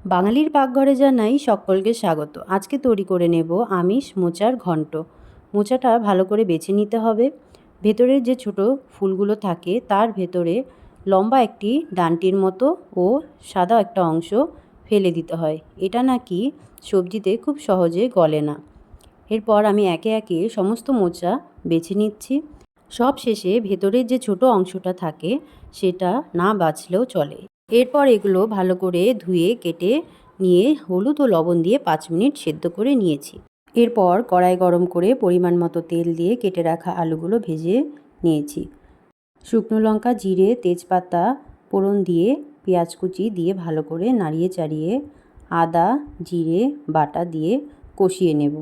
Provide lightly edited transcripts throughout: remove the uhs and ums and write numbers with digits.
বাঙালির পাকঘরে জানাই সকলকে স্বাগত। আজকে তৈরি করে নেব আমিষ মোচার ঘন্ট। মোচাটা ভালো করে বেছে নিতে হবে। ভেতরের যে ছোট ফুলগুলো থাকে তার ভেতরে লম্বা একটি ডান্টির মতো ও সাদা একটা অংশ ফেলে দিতে হয়। এটা নাকি সবজিতে খুব সহজে গলে না। এরপর আমি একে একে সমস্ত মোচা বেছে নিচ্ছি। সব শেষে ভেতরের যে ছোট অংশটা থাকে সেটা না বাছলেও চলে। এরপর এগুলো ভালো করে ধুয়ে কেটে নিয়ে হলুদ ও লবণ দিয়ে 5 মিনিট সেদ্ধ করে নিয়েছি। এরপর কড়াই গরম করে পরিমাণ মতো তেল দিয়ে কেটে রাখা আলুগুলো ভেজে নিয়েছি। শুকনো লঙ্কা, জিরে, তেজপাতা ফোড়ন দিয়ে পেঁয়াজ কুচি দিয়ে ভালো করে নাড়িয়ে চাড়িয়ে আদা জিরে বাটা দিয়ে কষিয়ে নেব।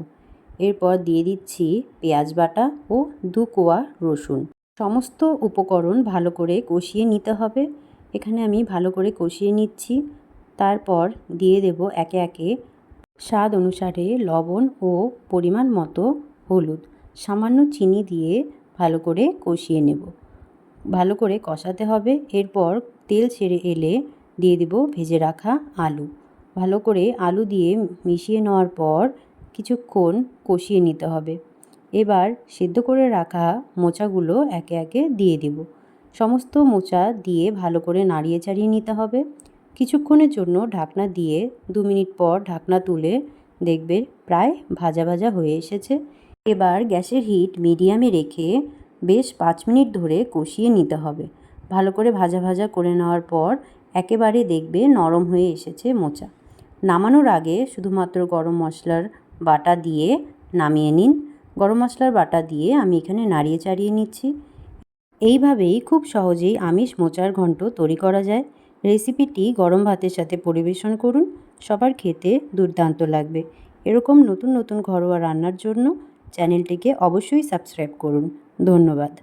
এরপর দিয়ে দিচ্ছি পেঁয়াজ বাটা ও 2 কোয়া রসুন। সমস্ত উপকরণ ভালো করে কষিয়ে নিতে হবে। এখানে আমি ভালো করে কষিয়ে নিচ্ছি। তারপর দিয়ে দেব একে একে স্বাদ অনুসারে লবণ ও পরিমাণ মতো হলুদ, সামান্য চিনি দিয়ে ভালো করে কষিয়ে নেব। ভালো করে কষাতে হবে। এরপর তেল ছেড়ে এলে দিয়ে দেব ভেজে রাখা আলু। ভালো করে আলু দিয়ে মিশিয়ে নেওয়ার পর কিছুক্ষণ কষিয়ে নিতে হবে। এবার সেদ্ধ করে রাখা মোচাগুলো একে একে দিয়ে দেব। সমস্ত মোচা দিয়ে ভালো করে নাড়িয়ে চাড়িয়ে নিতে হবে। কিছুক্ষণের জন্য ঢাকনা দিয়ে 2 মিনিট পর ঢাকনা তুলে দেখবে প্রায় ভাজা ভাজা হয়ে এসেছে। এবার গ্যাসের হিট মিডিয়ামে রেখে বেশ 5 মিনিট ধরে কষিয়ে নিতে হবে। ভালো করে ভাজা ভাজা করে নেওয়ার পর একেবারে দেখবে নরম হয়ে এসেছে মোচা। নামানোর আগে শুধুমাত্র গরম মশলার বাটা দিয়ে নামিয়ে নিন। গরম মশলার বাটা দিয়ে আমি এখানে নাড়িয়ে চাড়িয়ে নিচ্ছি। এইভাবেই খুব সহজেই আমিষ মোচার ঘন্ট তৈরি করা যায়। রেসিপিটি গরম ভাতের সাথে পরিবেশন করুন, সবার খেতে দুর্দান্ত লাগবে। এরকম নতুন নতুন ঘরোয়া রান্নার জন্য চ্যানেলটিকে অবশ্যই সাবস্ক্রাইব করুন। ধন্যবাদ।